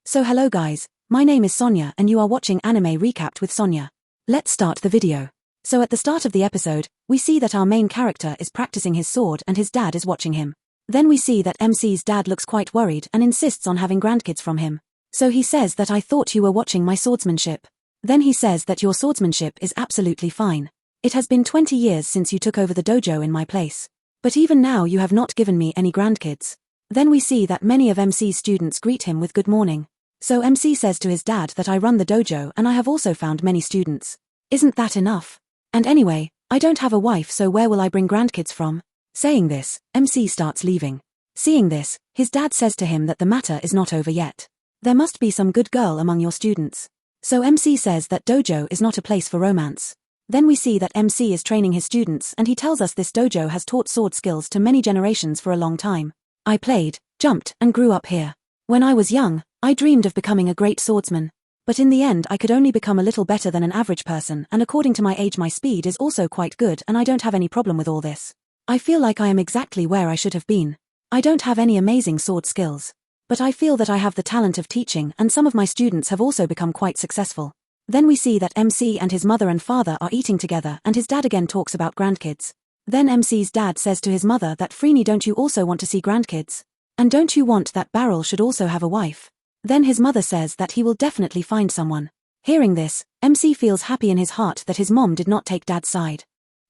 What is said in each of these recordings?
So hello guys, my name is Sonia and you are watching Anime Recapped with Sonia. Let's start the video. So at the start of the episode, we see that our main character is practicing his sword and his dad is watching him. Then we see that MC's dad looks quite worried and insists on having grandkids from him. So he says that I thought you were watching my swordsmanship. Then he says that your swordsmanship is absolutely fine. It has been 20 years since you took over the dojo in my place. But even now you have not given me any grandkids. Then we see that many of MC's students greet him with good morning. So MC says to his dad that I run the dojo and I have also found many students. Isn't that enough? And anyway, I don't have a wife, so where will I bring grandkids from? Saying this, MC starts leaving. Seeing this, his dad says to him that the matter is not over yet. There must be some good girl among your students. So MC says that dojo is not a place for romance. Then we see that MC is training his students and he tells us this dojo has taught sword skills to many generations for a long time. I played, jumped, and grew up here. When I was young, I dreamed of becoming a great swordsman. But in the end I could only become a little better than an average person, and according to my age my speed is also quite good and I don't have any problem with all this. I feel like I am exactly where I should have been. I don't have any amazing sword skills. But I feel that I have the talent of teaching and some of my students have also become quite successful. Then we see that MC and his mother and father are eating together and his dad again talks about grandkids. Then MC's dad says to his mother that Freeney, don't you also want to see grandkids? And don't you want that Barrel should also have a wife? Then his mother says that he will definitely find someone. Hearing this, MC feels happy in his heart that his mom did not take dad's side.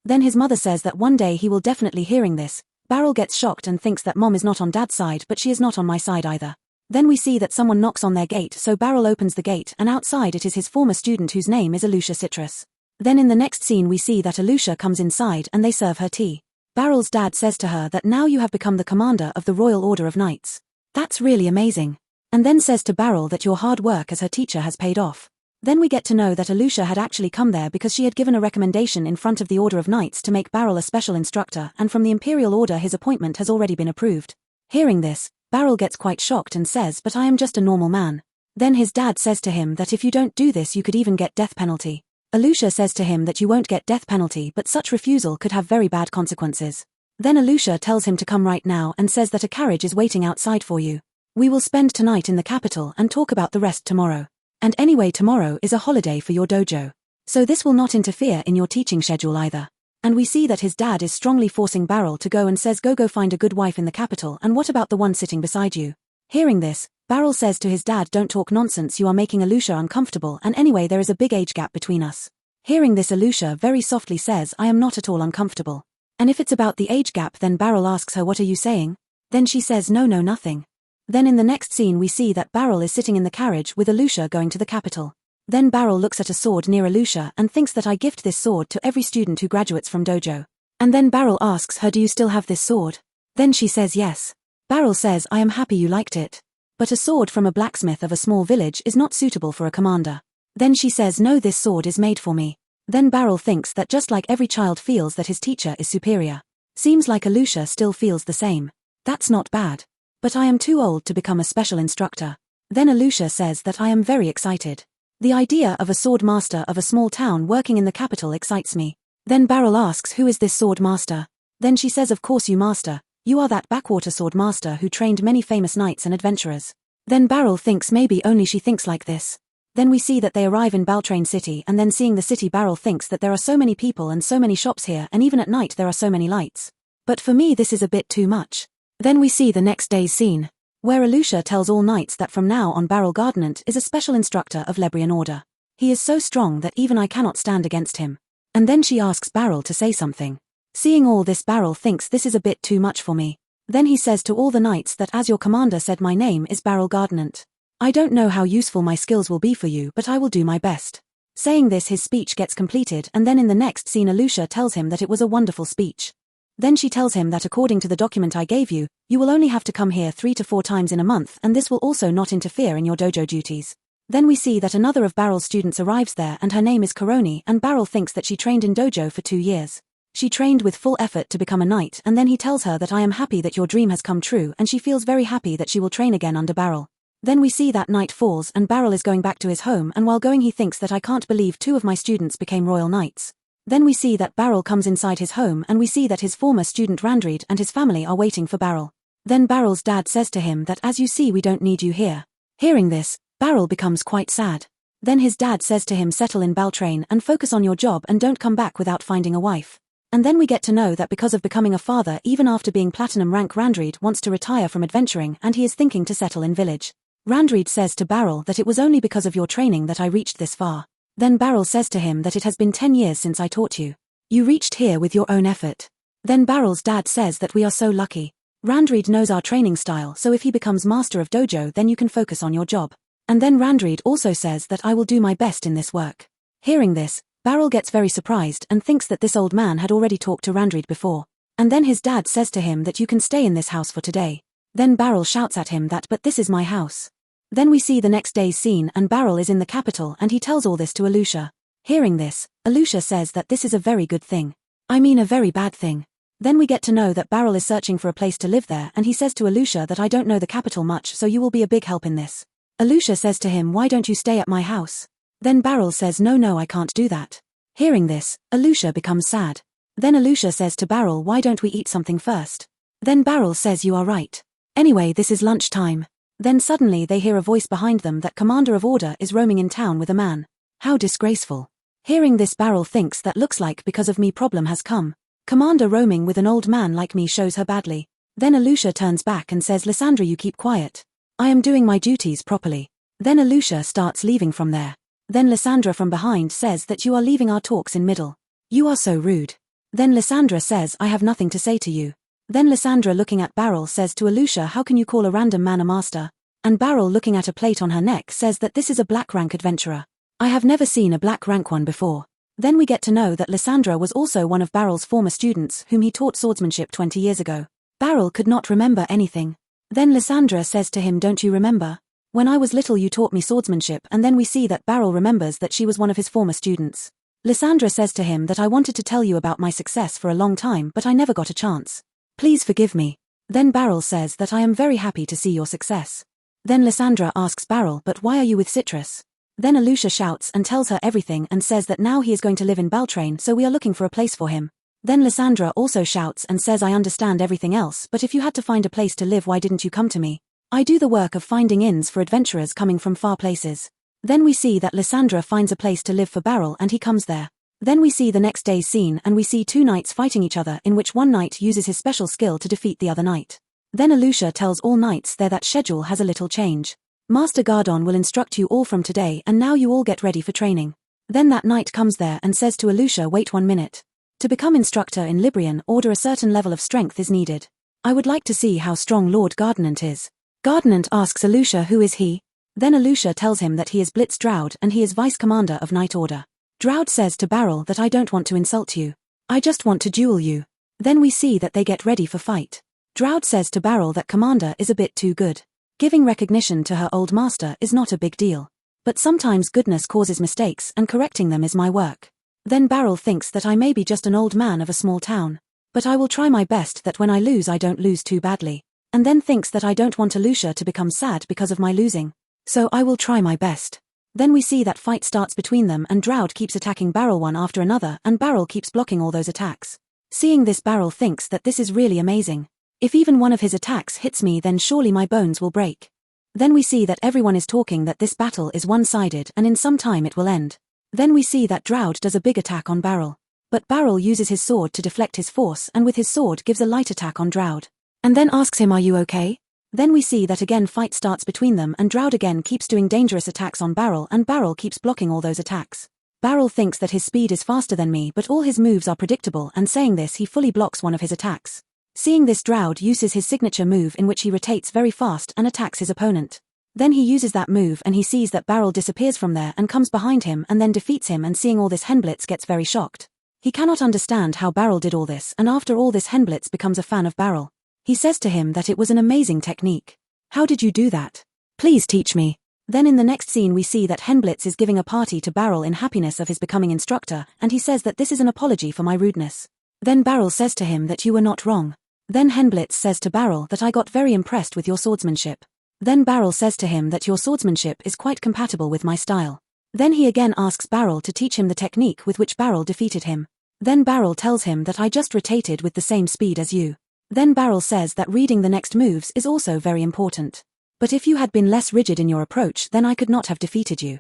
Then his mother says that one day he will definitely hearing this. Barrel gets shocked and thinks that mom is not on dad's side, but she is not on my side either. Then we see that someone knocks on their gate, so Barrel opens the gate and outside it is his former student whose name is Alusha Citrus. Then in the next scene we see that Alusha comes inside and they serve her tea. Barrel's dad says to her that now you have become the commander of the Royal Order of Knights. That's really amazing. And then says to Barrel that your hard work as her teacher has paid off. Then we get to know that Alusha had actually come there because she had given a recommendation in front of the Order of Knights to make Barrel a special instructor, and from the Imperial Order his appointment has already been approved. Hearing this, Barrel gets quite shocked and says, but I am just a normal man. Then his dad says to him that if you don't do this you could even get death penalty. Alusha says to him that you won't get death penalty, but such refusal could have very bad consequences. Then Alusha tells him to come right now and says that a carriage is waiting outside for you. We will spend tonight in the capital and talk about the rest tomorrow. And anyway, tomorrow is a holiday for your dojo. So this will not interfere in your teaching schedule either. And we see that his dad is strongly forcing Barrel to go and says go find a good wife in the capital, and what about the one sitting beside you? Hearing this, Barrel says to his dad, don't talk nonsense, you are making Alusha uncomfortable, and anyway there is a big age gap between us. Hearing this, Alusha very softly says, I am not at all uncomfortable. And if it's about the age gap, then Barrel asks her, what are you saying? Then she says no, nothing. Then in the next scene we see that Barrel is sitting in the carriage with Alusha going to the capital. Then Barrel looks at a sword near Alusha and thinks that I gift this sword to every student who graduates from dojo. And then Barrel asks her, do you still have this sword? Then she says yes. Barrel says, I am happy you liked it. But a sword from a blacksmith of a small village is not suitable for a commander. Then she says, no, this sword is made for me. Then Barrel thinks that just like every child feels that his teacher is superior. Seems like Alusha still feels the same. That's not bad. But I am too old to become a special instructor. Then Alusha says that I am very excited. The idea of a sword master of a small town working in the capital excites me. Then Barrel asks, who is this sword master? Then she says, of course you master. You are that backwater sword master who trained many famous knights and adventurers. Then Barrel thinks maybe only she thinks like this. Then we see that they arrive in Baltrain City, and then seeing the city, Barrel thinks that there are so many people and so many shops here, and even at night there are so many lights. But for me this is a bit too much. Then we see the next day's scene, where Alusha tells all knights that from now on Barrel Gardnant is a special instructor of Lebrian order. He is so strong that even I cannot stand against him. And then she asks Barrel to say something. Seeing all this, Barrel thinks this is a bit too much for me. Then he says to all the knights that as your commander said, my name is Barrel Gardnant. I don't know how useful my skills will be for you, but I will do my best. Saying this, his speech gets completed, and then in the next scene Alusha tells him that it was a wonderful speech. Then she tells him that according to the document I gave you, you will only have to come here 3 to 4 times in a month, and this will also not interfere in your dojo duties. Then we see that another of Barrel's students arrives there, and her name is Koroni, and Barrel thinks that she trained in dojo for 2 years. She trained with full effort to become a knight, and then he tells her that I am happy that your dream has come true, and she feels very happy that she will train again under Barrel. Then we see that night falls and Barrel is going back to his home, and while going he thinks that I can't believe 2 of my students became royal knights. Then we see that Barrel comes inside his home, and we see that his former student Randreed and his family are waiting for Barrel. Then Barrel's dad says to him that as you see we don't need you here. Hearing this, Barrel becomes quite sad. Then his dad says to him, settle in Baltrain and focus on your job and don't come back without finding a wife. And then we get to know that because of becoming a father even after being platinum rank, Randreed wants to retire from adventuring and he is thinking to settle in village. Randreed says to Barrel that it was only because of your training that I reached this far. Then Barrel says to him that it has been 10 years since I taught you. You reached here with your own effort. Then Barrel's dad says that we are so lucky. Randreed knows our training style, so if he becomes master of dojo then you can focus on your job. And then Randreed also says that I will do my best in this work. Hearing this, Barrel gets very surprised and thinks that this old man had already talked to Randreed before. And then his dad says to him that you can stay in this house for today. Then Barrel shouts at him that but this is my house. Then we see the next day's scene and Barrel is in the capital and he tells all this to Alusha. Hearing this, Alusha says that this is a very good thing. I mean a very bad thing. Then we get to know that Barrel is searching for a place to live there and he says to Alusha that I don't know the capital much so you will be a big help in this. Alusha says to him, why don't you stay at my house? Then Barrel says no I can't do that. Hearing this, Alusha becomes sad. Then Alusha says to Barrel, why don't we eat something first? Then Barrel says you are right. Anyway, this is lunch time. Then suddenly they hear a voice behind them that Commander of Order is roaming in town with a man. How disgraceful. Hearing this, Barrel thinks that looks like because of me problem has come. Commander roaming with an old man like me shows her badly. Then Alusha turns back and says, Lysandra, you keep quiet. I am doing my duties properly. Then Alusha starts leaving from there. Then Lysandra from behind says that you are leaving our talks in middle. You are so rude. Then Lysandra says I have nothing to say to you. Then Lysandra looking at Barrel says to Alusha, how can you call a random man a master? And Barrel looking at a plate on her neck says that this is a black rank adventurer. I have never seen a black rank one before. Then we get to know that Lysandra was also one of Barrel's former students whom he taught swordsmanship 20 years ago. Barrel could not remember anything. Then Lysandra says to him, don't you remember? When I was little you taught me swordsmanship, and then we see that Barrel remembers that she was one of his former students. Lysandra says to him that I wanted to tell you about my success for a long time but I never got a chance. Please forgive me. Then Barrel says that I am very happy to see your success. Then Lysandra asks Barrel, but why are you with Citrus? Then Alusha shouts and tells her everything and says that now he is going to live in Baltrain, so we are looking for a place for him. Then Lysandra also shouts and says I understand everything else, but if you had to find a place to live, why didn't you come to me? I do the work of finding inns for adventurers coming from far places. Then we see that Lysandra finds a place to live for Barrel and he comes there. Then we see the next day's scene and we see two knights fighting each other, in which one knight uses his special skill to defeat the other knight. Then Alusha tells all knights there that schedule has a little change. Master Gardon will instruct you all from today and now you all get ready for training. Then that knight comes there and says to Alusha, wait 1 minute. To become instructor in Librian order a certain level of strength is needed. I would like to see how strong Lord Gardinant is. Gardinant asks Alusha who is he. Then Alusha tells him that he is Blitz Droud and he is vice commander of Knight Order. Droud says to Barrel that I don't want to insult you. I just want to duel you. Then we see that they get ready for fight. Droud says to Barrel that Commander is a bit too good. Giving recognition to her old master is not a big deal. But sometimes goodness causes mistakes and correcting them is my work. Then Barrel thinks that I may be just an old man of a small town. But I will try my best that when I lose I don't lose too badly. And then thinks that I don't want Alusha to become sad because of my losing. So I will try my best. Then we see that fight starts between them and Droud keeps attacking Barrel one after another and Barrel keeps blocking all those attacks. Seeing this, Barrel thinks that this is really amazing. If even one of his attacks hits me then surely my bones will break. Then we see that everyone is talking that this battle is one-sided and in some time it will end. Then we see that Droud does a big attack on Barrel. But Barrel uses his sword to deflect his force and with his sword gives a light attack on Droud. And then asks him, are you okay? Then we see that again fight starts between them and Droud again keeps doing dangerous attacks on Barrel and Barrel keeps blocking all those attacks. Barrel thinks that his speed is faster than me but all his moves are predictable and saying this he fully blocks one of his attacks. Seeing this, Droud uses his signature move in which he rotates very fast and attacks his opponent. Then he uses that move and he sees that Barrel disappears from there and comes behind him and then defeats him, and seeing all this Henblitz gets very shocked. He cannot understand how Barrel did all this, and after all this Henblitz becomes a fan of Barrel. He says to him that it was an amazing technique. How did you do that? Please teach me. Then in the next scene we see that Henblitz is giving a party to Barrel in happiness of his becoming instructor and he says that this is an apology for my rudeness. Then Barrel says to him that you were not wrong. Then Henblitz says to Barrel that I got very impressed with your swordsmanship. Then Barrel says to him that your swordsmanship is quite compatible with my style. Then he again asks Barrel to teach him the technique with which Barrel defeated him. Then Barrel tells him that I just rotated with the same speed as you. Then Barrel says that reading the next moves is also very important. But if you had been less rigid in your approach, then I could not have defeated you.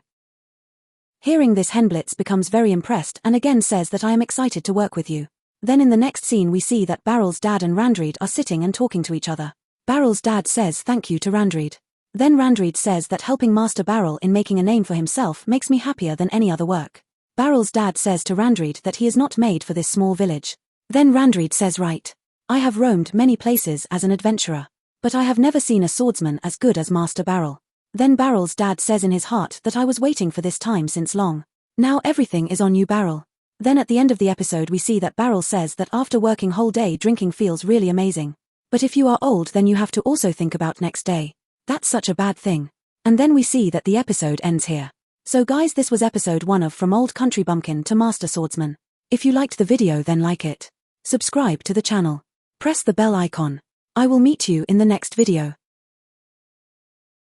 Hearing this, Henblitz becomes very impressed and again says that I am excited to work with you. Then in the next scene we see that Barrel's dad and Randreed are sitting and talking to each other. Barrel's dad says thank you to Randreed. Then Randreed says that helping Master Barrel in making a name for himself makes me happier than any other work. Barrel's dad says to Randreed that he is not made for this small village. Then Randreed says right. I have roamed many places as an adventurer, but I have never seen a swordsman as good as Master Barrel. Then Barrel's dad says in his heart that I was waiting for this time since long. Now everything is on you, Barrel. Then at the end of the episode we see that Barrel says that after working whole day drinking feels really amazing. But if you are old then you have to also think about next day. That's such a bad thing. And then we see that the episode ends here. So guys, this was episode 1 of From Old Country Bumpkin to Master Swordsman. If you liked the video then like it. Subscribe to the channel. Press the bell icon. I will meet you in the next video.